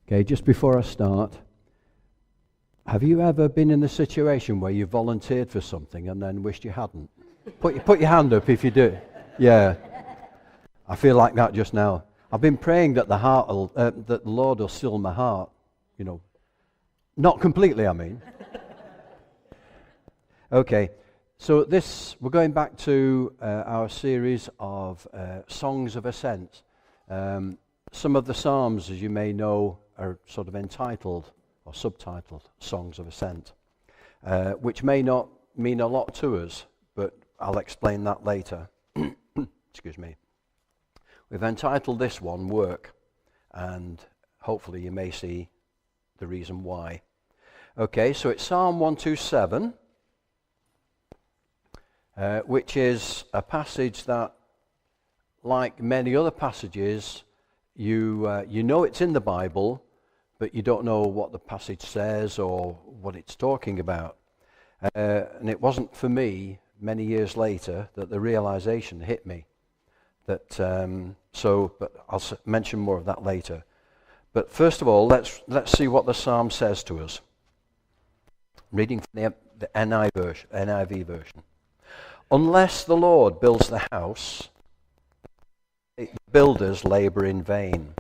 Okay, just before I start, have you ever been in a situation where you volunteered for something and then wished you hadn't? Put your hand up if you do. Yeah, I feel like that just now. I've been praying that that the Lord will still my heart. You know, not completely, I mean. Okay, so we're going back to our series of songs of ascent. Some of the psalms, as you may know, are sort of entitled or subtitled Songs of Ascent, which may not mean a lot to us, but I'll explain that later. Excuse me. We've entitled this one Work, and hopefully you may see the reason why. Okay, so it's Psalm 127, which is a passage that, like many other passages, you know it's in the Bible, but you don't know what the passage says or what it's talking about. And it wasn't for me many years later that the realization hit me. But I'll mention more of that later. But first of all, let's see what the psalm says to us. I'm reading from the NIV version. Unless the Lord builds the house, the builders labor in vain.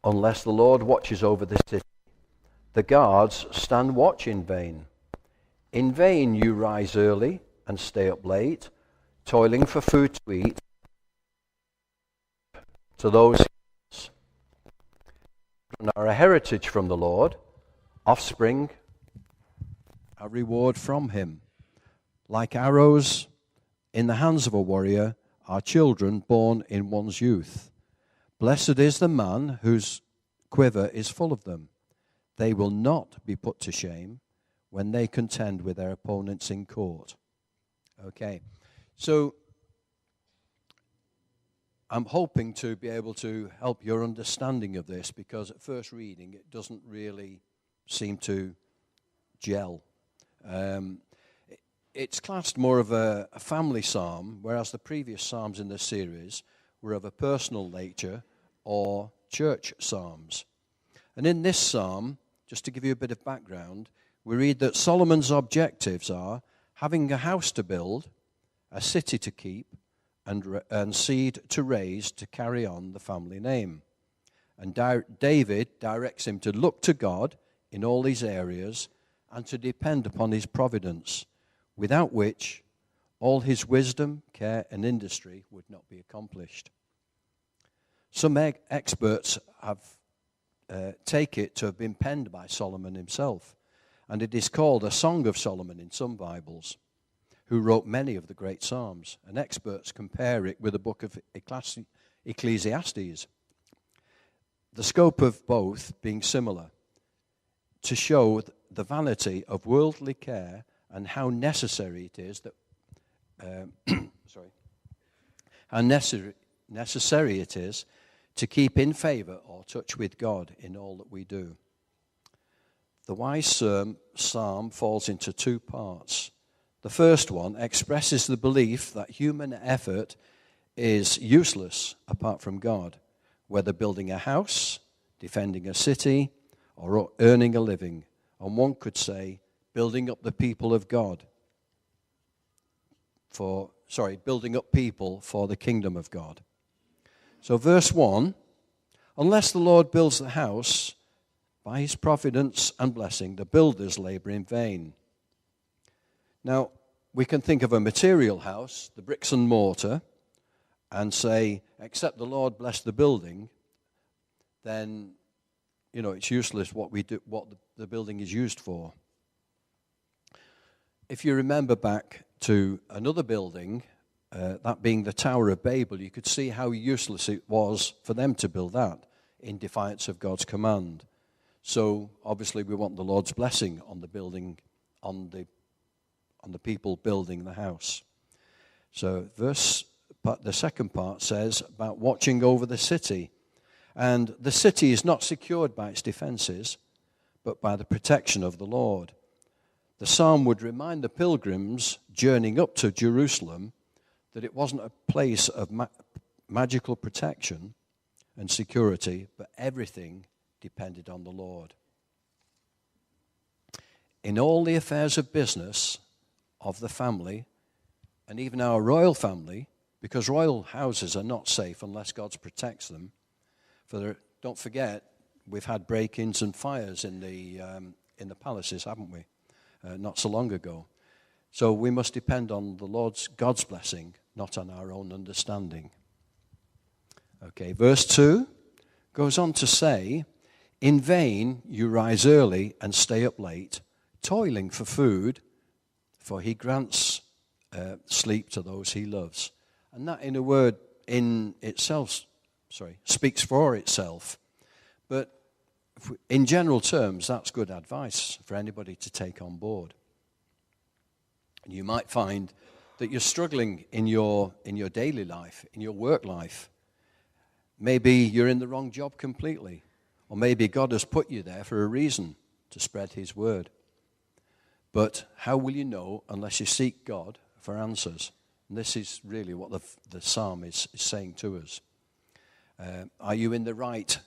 Unless the Lord watches over the city, the guards stand watch in vain. In vain you rise early and stay up late, toiling for food to eat. To those who are a heritage from the Lord, offspring, a reward from him. Like arrows in the hands of a warrior are children born in one's youth. Blessed is the man whose quiver is full of them. They will not be put to shame when they contend with their opponents in court. Okay, so I'm hoping to be able to help your understanding of this, because at first reading it doesn't really seem to gel. It's classed more of a family psalm, whereas the previous psalms in this series were of a personal nature or church psalms. And in this psalm, just to give you a bit of background, we read that Solomon's objectives are having a house to build, a city to keep, and seed to raise to carry on the family name. And David directs him to look to God in all these areas and to depend upon his providence, without which all his wisdom, care, and industry would not be accomplished. Some experts have take it to have been penned by Solomon himself, and it is called a Song of Solomon in some Bibles, who wrote many of the great psalms, and experts compare it with the book of Ecclesiastes. The scope of both being similar, to show the vanity of worldly care and how necessary it is that how necessary it is to keep in favor or touch with God in all that we do. The wise psalm falls into two parts. The first one expresses the belief that human effort is useless apart from God, whether building a house, defending a city, or earning a living. And one could say, building up the people of God. Building up people for the kingdom of God. So verse 1, unless the Lord builds the house, by his providence and blessing, the builders labor in vain. Now, we can think of a material house, the bricks and mortar, and say, except the Lord bless the building, then, it's useless what the building is used for. If you remember back to another building, that being the Tower of Babel, you could see how useless it was for them to build that in defiance of God's command. So obviously we want the Lord's blessing on the building, on the people building the house. So the second part says about watching over the city. And the city is not secured by its defenses, but by the protection of the Lord. The psalm would remind the pilgrims journeying up to Jerusalem that it wasn't a place of magical protection and security, but everything depended on the Lord. In all the affairs of business of the family, and even our royal family, because royal houses are not safe unless God protects them. Don't forget, we've had break-ins and fires in the palaces, haven't we? Not so long ago. So we must depend on God's blessing, not on our own understanding. Okay, verse 2 goes on to say, "In vain you rise early and stay up late, toiling for food, for he grants sleep to those he loves." And that, in a word, in itself, speaks for itself. But in general terms, that's good advice for anybody to take on board. And you might find that you're struggling in your daily life, in your work life. Maybe you're in the wrong job completely, or maybe God has put you there for a reason, to spread his word. But how will you know unless you seek God for answers? And this is really what the psalm is saying to us. Are you in the right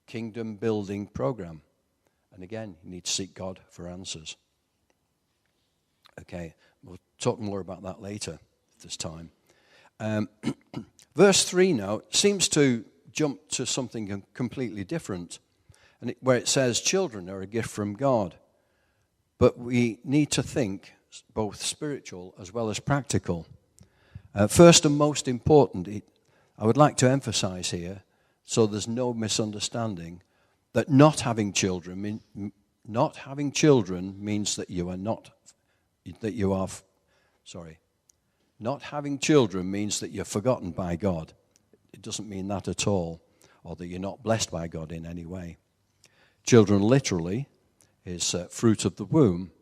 kingdom building program? And again, you need to seek God for answers. Okay, we'll talk more about that later if there's time. Verse 3 now seems to jump to something completely different, where it says children are a gift from God. But we need to think both spiritual as well as practical. First and most important, I would like to emphasize here, so there's no misunderstanding, that not having children means that you are not. Not having children means that you're forgotten by God. It doesn't mean that at all, or that you're not blessed by God in any way. Children literally is fruit of the womb.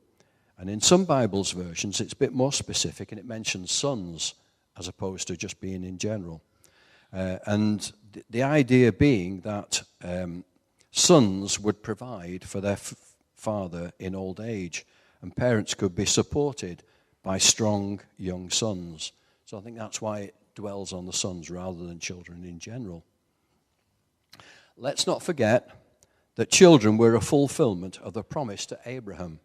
And in some Bibles versions, it's a bit more specific, and it mentions sons as opposed to just being in general. And the idea being that sons would provide for their father in old age, and parents could be supported by strong young sons. So I think that's why it dwells on the sons rather than children in general. Let's not forget that children were a fulfillment of the promise to Abraham,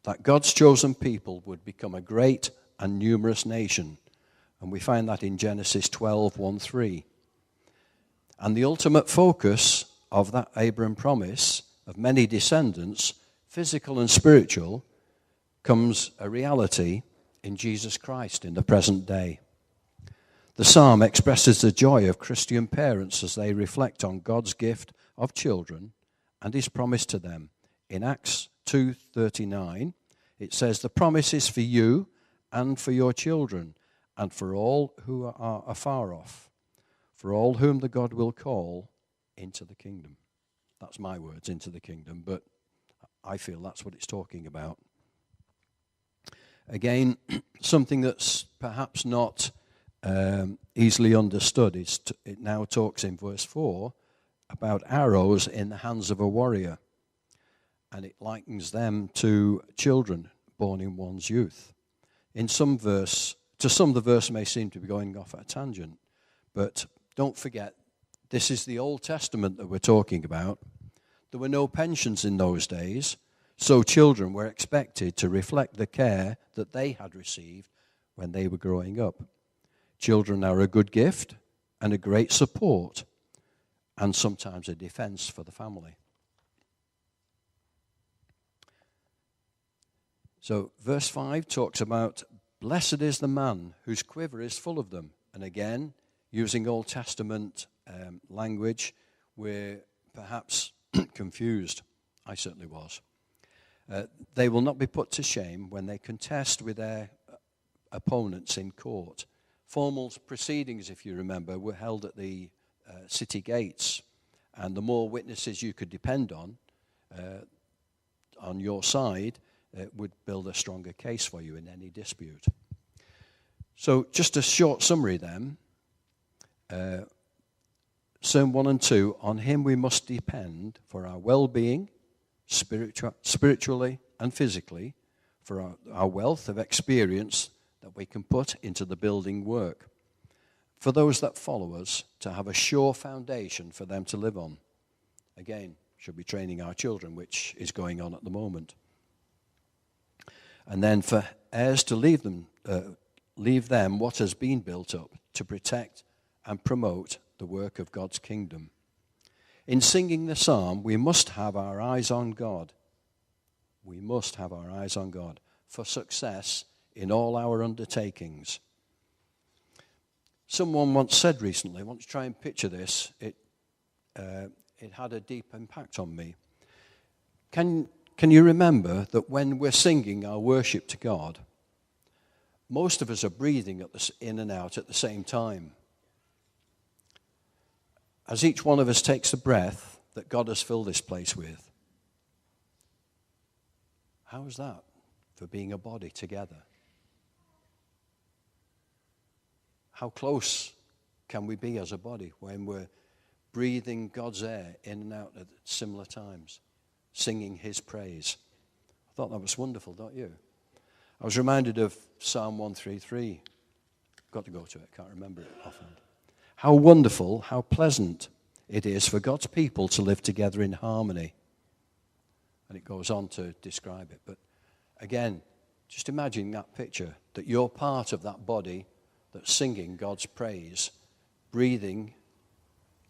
that God's chosen people would become a great and numerous nation. And we find that in Genesis 12:1-3. And the ultimate focus of that Abraham promise of many descendants, physical and spiritual, comes a reality in Jesus Christ in the present day. The psalm expresses the joy of Christian parents as they reflect on God's gift of children and his promise to them. In Acts 2:39, it says, "The promise is for you and for your children and for all who are afar off, for all whom the God will call into the kingdom." That's my words, into the kingdom, but I feel that's what it's talking about. Again, something that's perhaps not easily understood is it now talks in verse 4 about arrows in the hands of a warrior. And it likens them to children born in one's youth. To some, the verse may seem to be going off at a tangent, but don't forget, this is the Old Testament that we're talking about. There were no pensions in those days, so children were expected to reflect the care that they had received when they were growing up. Children are a good gift and a great support, and sometimes a defense for the family. So verse 5 talks about, "Blessed is the man whose quiver is full of them." And again, using Old Testament language, we're perhaps confused. I certainly was. They will not be put to shame when they contest with their opponents in court. Formal proceedings, if you remember, were held at the city gates. And the more witnesses you could depend on your side, would build a stronger case for you in any dispute. So just a short summary then. Psalm 1 and 2, on him we must depend for our well-being, spiritually and physically, for our wealth of experience that we can put into the building work. For those that follow us, to have a sure foundation for them to live on. Again, should be training our children, which is going on at the moment. And then for heirs to leave them what has been built up to protect and promote the work of God's kingdom. In singing the psalm, we must have our eyes on God. We must have our eyes on God for success in all our undertakings. Someone once said recently, I want to try and picture this, it had a deep impact on me. Can you remember that when we're singing our worship to God, most of us are breathing in and out at the same time? As each one of us takes the breath that God has filled this place with. How is that for being a body together? How close can we be as a body when we're breathing God's air in and out at similar times, singing his praise? I thought that was wonderful, don't you? I was reminded of Psalm 133. Got to go to it, can't remember it offhand. How wonderful, how pleasant it is for God's people to live together in harmony. And it goes on to describe it. But again, just imagine that picture, that you're part of that body that's singing God's praise, breathing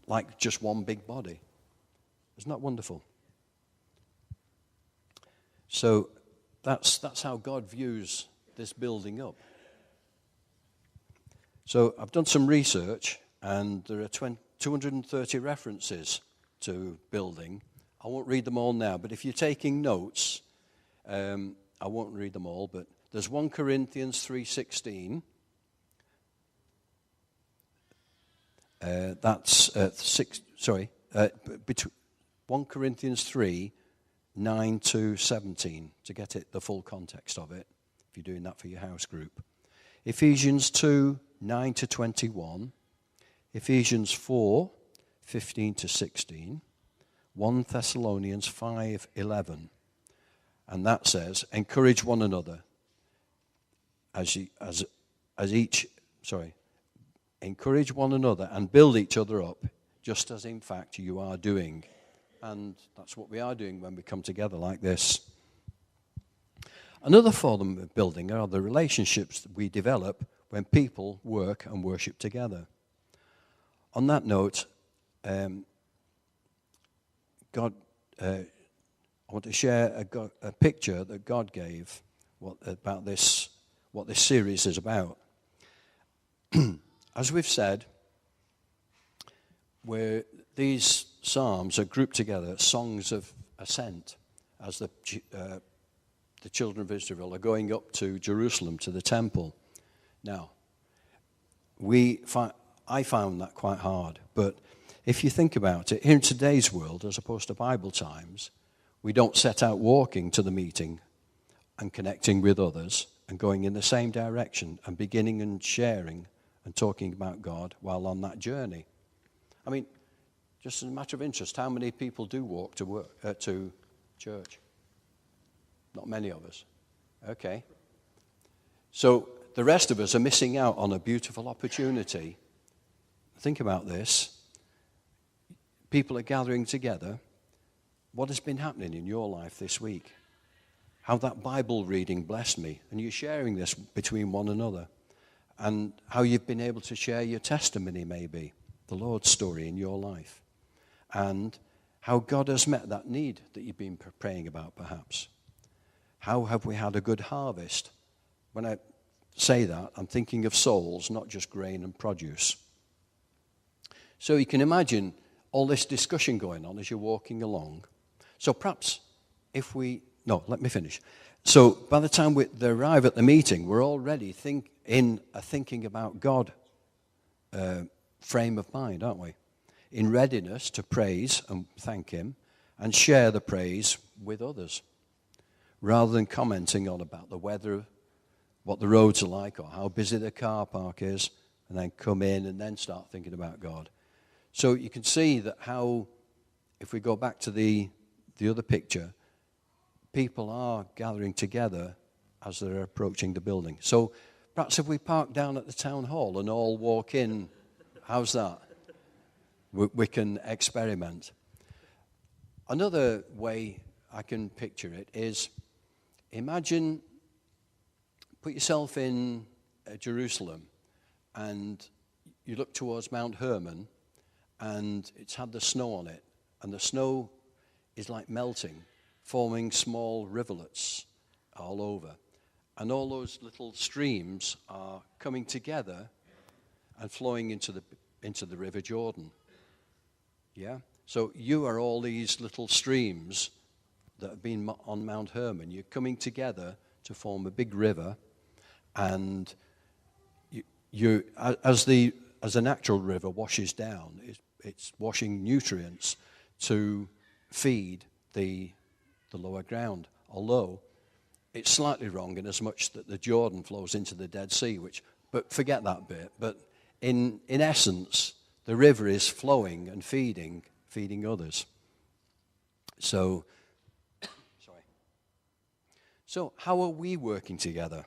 like just one big body. Isn't that wonderful? So that's how God views this building up. So I've done some research, and there are 230 references to building. I won't read them all now, but if you're taking notes, I won't read them all, but there's 1 Corinthians 3:16. That's 1 Corinthians 3, 9 to 17, to get the full context of it, if you're doing that for your house group. Ephesians 2, 9 to 21. Ephesians 4, 15 to 16. 1 Thessalonians 5, 11. And that says, encourage one another encourage one another and build each other up, just as in fact you are doing. And that's what we are doing when we come together like this. Another form of building are the relationships that we develop when people work and worship together. On that note, I want to share a picture that God gave what this series is about. As we've said, these psalms are grouped together, songs of ascent, as the children of Israel are going up to Jerusalem, to the temple. Now, I found that quite hard, but if you think about it, in today's world, as opposed to Bible times, we don't set out walking to the meeting and connecting with others and going in the same direction and beginning and sharing and talking about God while on that journey. I mean, just as a matter of interest, how many people do walk to church? Not many of us. Okay. So the rest of us are missing out on a beautiful opportunity. Think about this. People are gathering together. What has been happening in your life this week? How that Bible reading blessed me. And you're sharing this between one another. And how you've been able to share your testimony, maybe, the Lord's story in your life. And how God has met that need that you've been praying about, perhaps. How have we had a good harvest? When I say that, I'm thinking of souls, not just grain and produce. So you can imagine all this discussion going on as you're walking along. So perhaps let me finish. So by the time they arrive at the meeting, we're already thinking about God frame of mind, aren't we? In readiness to praise and thank him and share the praise with others, rather than commenting on about the weather, what the roads are like, or how busy the car park is, and then come in and then start thinking about God. So you can see that how, if we go back to the other picture, people are gathering together as they're approaching the building. So perhaps if we park down at the town hall and all walk in, how's that? We can experiment. Another way I can picture it is, imagine, put yourself in Jerusalem and you look towards Mount Hermon and it's had the snow on it, and the snow is like melting, forming small rivulets all over. And all those little streams are coming together and flowing into the River Jordan. Yeah? So you are all these little streams that have been on Mount Hermon. You're coming together to form a big river, and as the natural river washes down, it's washing nutrients to feed the lower ground. Although it's slightly wrong in as much that the Jordan flows into the Dead Sea, but forget that bit. But in essence, the river is flowing and feeding others. So how are we working together?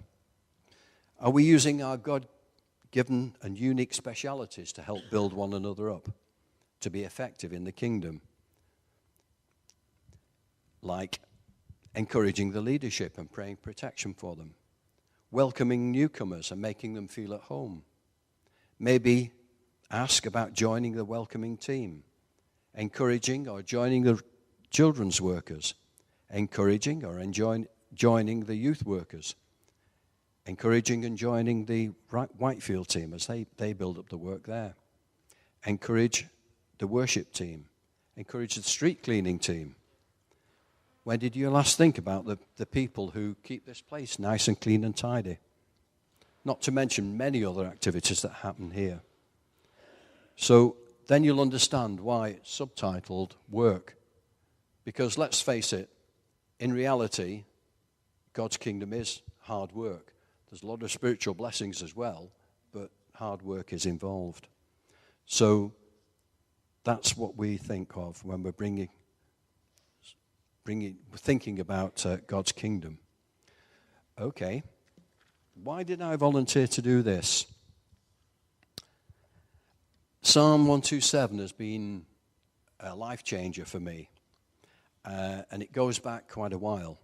Are we using our God-given and unique specialities to help build one another up, to be effective in the kingdom? Like encouraging the leadership and praying protection for them, welcoming newcomers and making them feel at home. Maybe ask about joining the welcoming team, encouraging or joining the children's workers, encouraging or joining the youth workers, encouraging and joining the Whitefield team as they build up the work there. Encourage the worship team, encourage the street cleaning team. When did you last think about the people who keep this place nice and clean and tidy? Not to mention many other activities that happen here. So then you'll understand why it's subtitled Work. Because let's face it, in reality, God's kingdom is hard work. There's a lot of spiritual blessings as well, but hard work is involved. So that's what we think of when we're thinking about God's kingdom. Okay, why did I volunteer to do this? Psalm 127 has been a life changer for me, and it goes back quite a while,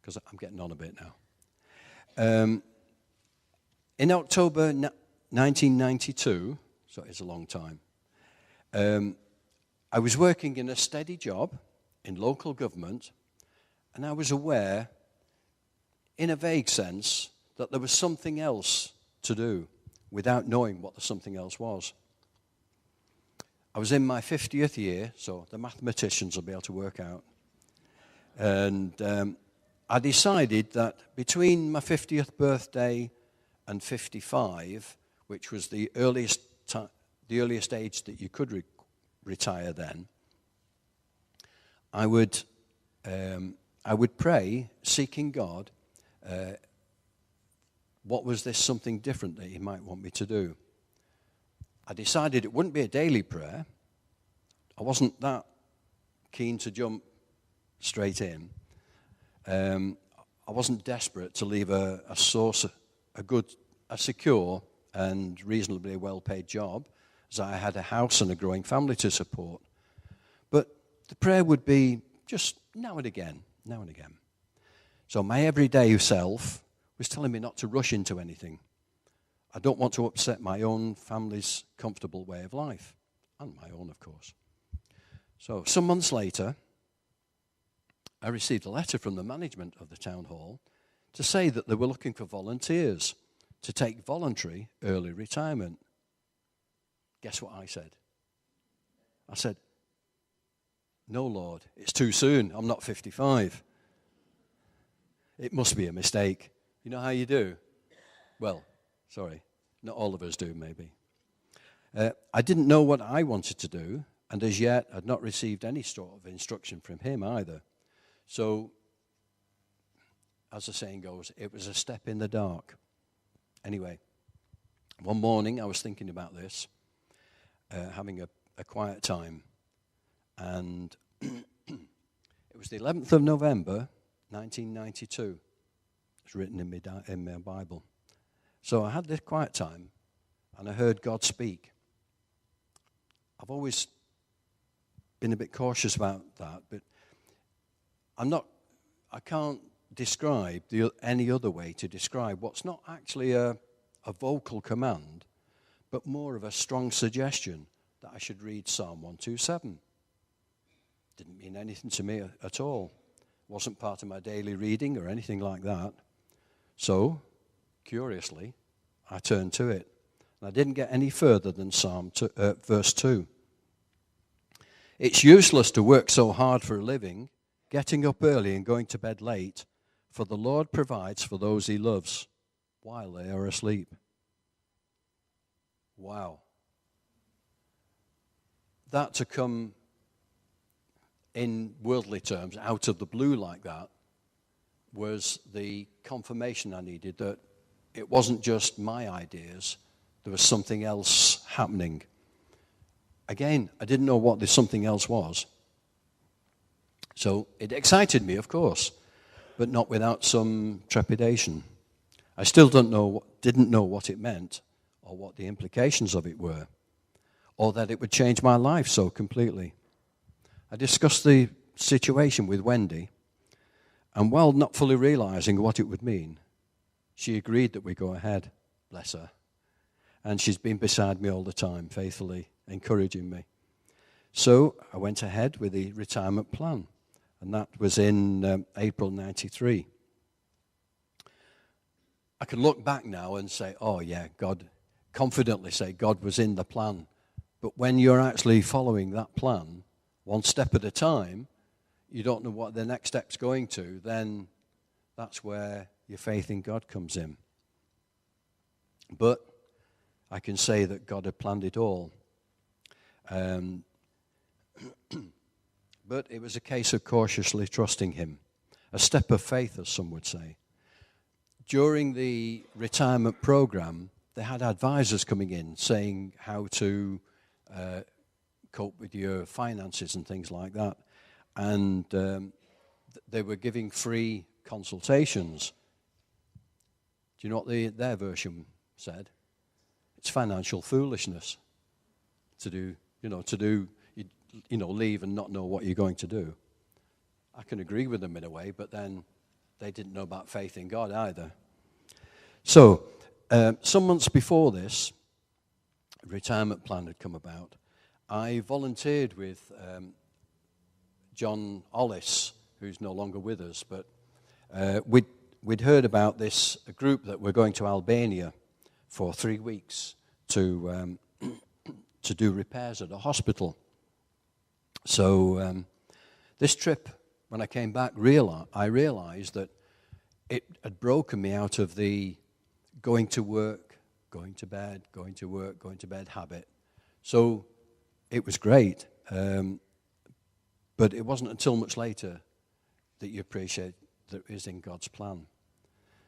because I'm getting on a bit now. In October 1992, so it's a long time, I was working in a steady job in local government, and I was aware, in a vague sense, that there was something else to do without knowing what the something else was. I was in my 50th year, so the mathematicians will be able to work out. And I decided that between my 50th birthday and 55, which was the earliest age that you could retire then, I would pray, seeking God, what was this something different that He might want me to do. I decided it wouldn't be a daily prayer. I wasn't that keen to jump straight in. I wasn't desperate to leave a secure and reasonably well-paid job, as I had a house and a growing family to support. But the prayer would be just now and again. So my everyday self was telling me not to rush into anything. I don't want to upset my own family's comfortable way of life, and my own, of course. So some months later, I received a letter from the management of the town hall to say that they were looking for volunteers to take voluntary early retirement. Guess what I said? I said, "No, Lord, it's too soon. I'm not 55. It must be a mistake." You know how you do? Well, sorry, not all of us do, maybe. I didn't know what I wanted to do, and as yet I'd not received any sort of instruction from Him either. So, as the saying goes, it was a step in the dark. Anyway, one morning I was thinking about this, having a quiet time, and it was the 11th of November, 1992. It's written in my Bible. So I had this quiet time, and I heard God speak. I've always been a bit cautious about that, but I can't describe any other way to describe what's not actually a vocal command, but more of a strong suggestion that I should read Psalm 127. Didn't mean anything to me at all. Wasn't part of my daily reading or anything like that. So, curiously, I turned to it. And I didn't get any further than verse 2. It's useless to work so hard for a living, getting up early and going to bed late, for the Lord provides for those he loves while they are asleep. Wow. That to come in worldly terms out of the blue like that was the confirmation I needed that it wasn't just my ideas, there was something else happening. Again, I didn't know what this something else was. So it excited me, of course, but not without some trepidation. I still didn't know what it meant or what the implications of it were, or that it would change my life so completely. I discussed the situation with Wendy, and while not fully realizing what it would mean, she agreed that we go ahead, bless her. And she's been beside me all the time, faithfully encouraging me. So I went ahead with the retirement plan, and that was in April 93. I can look back now and say, oh yeah, confidently say God was in the plan. But when you're actually following that plan, one step at a time, you don't know what the next step's going to, then that's where your faith in God comes in. But I can say that God had planned it all. But it was a case of cautiously trusting him, a step of faith, as some would say. During the retirement program, they had advisors coming in saying how to cope with your finances and things like that. And they were giving free consultations. Do you know what their version said? It's financial foolishness to leave and not know what you're going to do. I can agree with them in a way, but then they didn't know about faith in God either. So, some months before this retirement plan had come about, I volunteered with John Ollis, who's no longer with us, but we'd heard about this group that were going to Albania for 3 weeks to do repairs at a hospital. So this trip, when I came back, I realized that it had broken me out of the going to work, going to bed, going to work, going to bed habit. So it was great, but it wasn't until much later that you appreciate that it is in God's plan.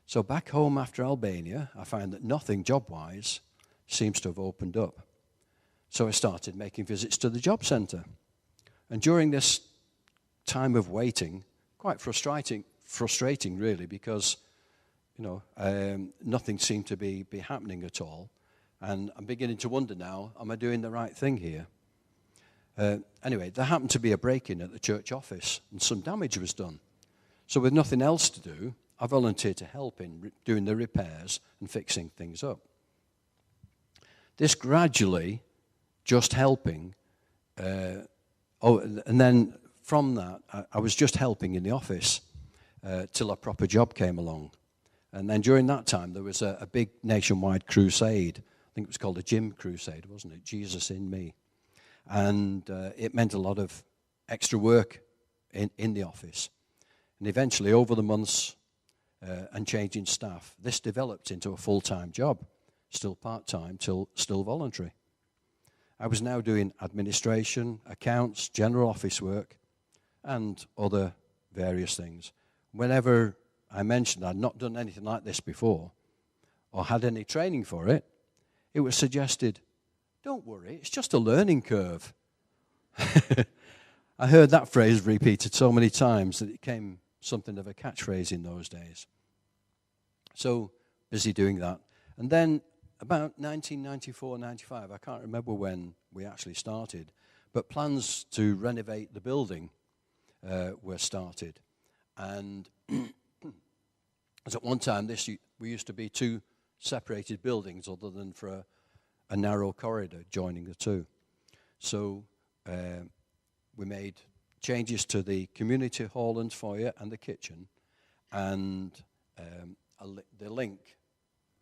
So back home after Albania, I found that nothing job-wise seems to have opened up. So I started making visits to the job centre. And during this time of waiting, quite frustrating really, because nothing seemed to be happening at all. And I'm beginning to wonder now, am I doing the right thing here? Anyway, there happened to be a break-in at the church office, and some damage was done. So with nothing else to do, I volunteered to help in doing the repairs and fixing things up. This gradually, just helping, and then from that, I was just helping in the office till a proper job came along. And then during that time, there was a big nationwide crusade. I think it was called a Gym Crusade, wasn't it? Jesus in Me. And it meant a lot of extra work in the office. And eventually, over the months and changing staff, this developed into a full-time job, still part-time, still voluntary. I was now doing administration, accounts, general office work, and other various things. Whenever I mentioned I'd not done anything like this before, or had any training for it, it was suggested, don't worry, it's just a learning curve. I heard that phrase repeated so many times that it became something of a catchphrase in those days. So, busy doing that. And then, about 1994, 95, I can't remember when we actually started, But plans to renovate the building were started. And as at one time, we used to be two separated buildings other than for a narrow corridor joining the two. So we made changes to the community hall and foyer and the kitchen, and the Link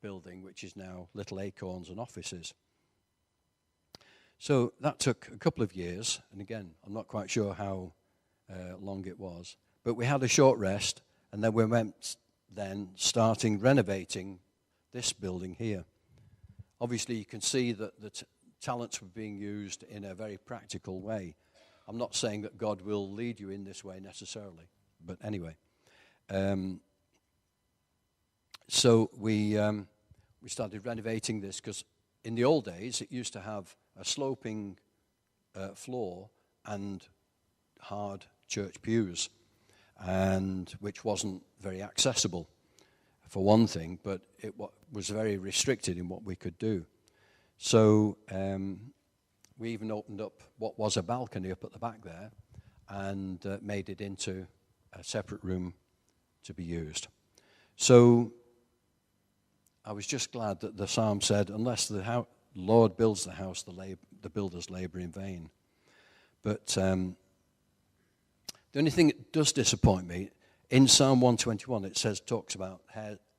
building, which is now Little Acorns and offices. So that took a couple of years, and again, I'm not quite sure how long it was, but we had a short rest, and then we went starting renovating this building here. Obviously, you can see that the talents were being used in a very practical way. I'm not saying that God will lead you in this way necessarily, but anyway. So we started renovating this because in the old days it used to have a sloping floor and hard church pews, and which wasn't very accessible for one thing, but it was very restricted in what we could do. So we even opened up what was a balcony up at the back there and made it into a separate room to be used. So I was just glad that the psalm said, unless the Lord builds the house, the builders labor in vain. But the only thing that does disappoint me, in Psalm 121, it talks about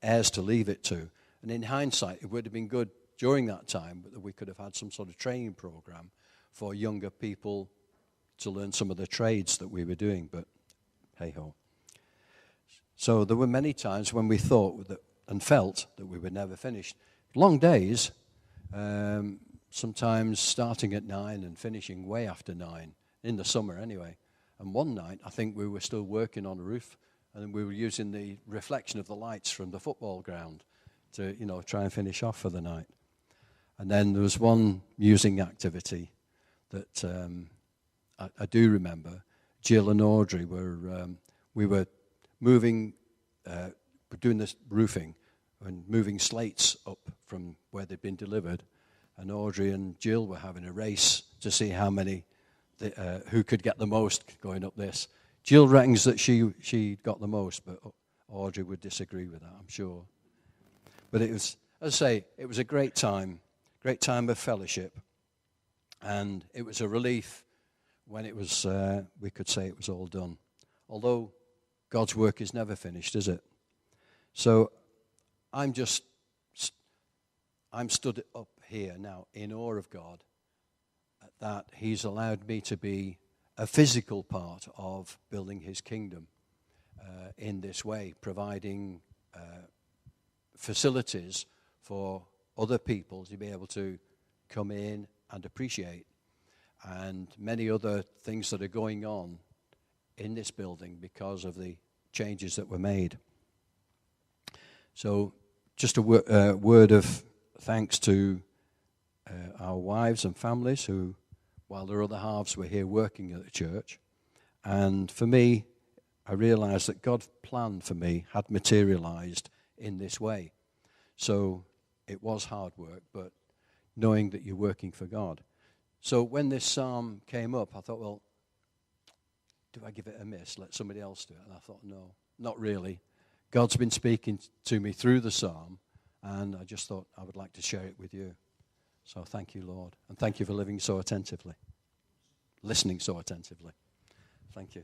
heirs to leave it to. And in hindsight, it would have been good during that time that we could have had some sort of training program for younger people to learn some of the trades that we were doing. But hey-ho. So there were many times when we thought that and felt that we were never finished. Long days, sometimes starting at 9 and finishing way after 9, in the summer anyway. And one night, I think we were still working on a roof, and we were using the reflection of the lights from the football ground to, try and finish off for the night. And then there was one musing activity that I do remember. Jill and Audrey we were moving, doing this roofing and moving slates up from where they'd been delivered. And Audrey and Jill were having a race to see how many, who could get the most going up this. Jill reckons that she got the most, but Audrey would disagree with that, I'm sure. But it was, as I say, it was a great time of fellowship. And it was a relief when it was, we could say it was all done. Although God's work is never finished, is it? So I'm stood up here now in awe of God that he's allowed me to be a physical part of building his kingdom in this way, providing facilities for other people to be able to come in and appreciate, and many other things that are going on in this building because of the changes that were made. So just a word of thanks to our wives and families who, while their other halves were here working at the church. And for me, I realized that God's plan for me had materialized in this way. So it was hard work, but knowing that you're working for God. So when this psalm came up, I thought, well, do I give it a miss? Let somebody else do it? And I thought, no, not really. God's been speaking to me through the psalm, and I just thought I would like to share it with you. So thank you, Lord. And thank you for listening so attentively. Thank you.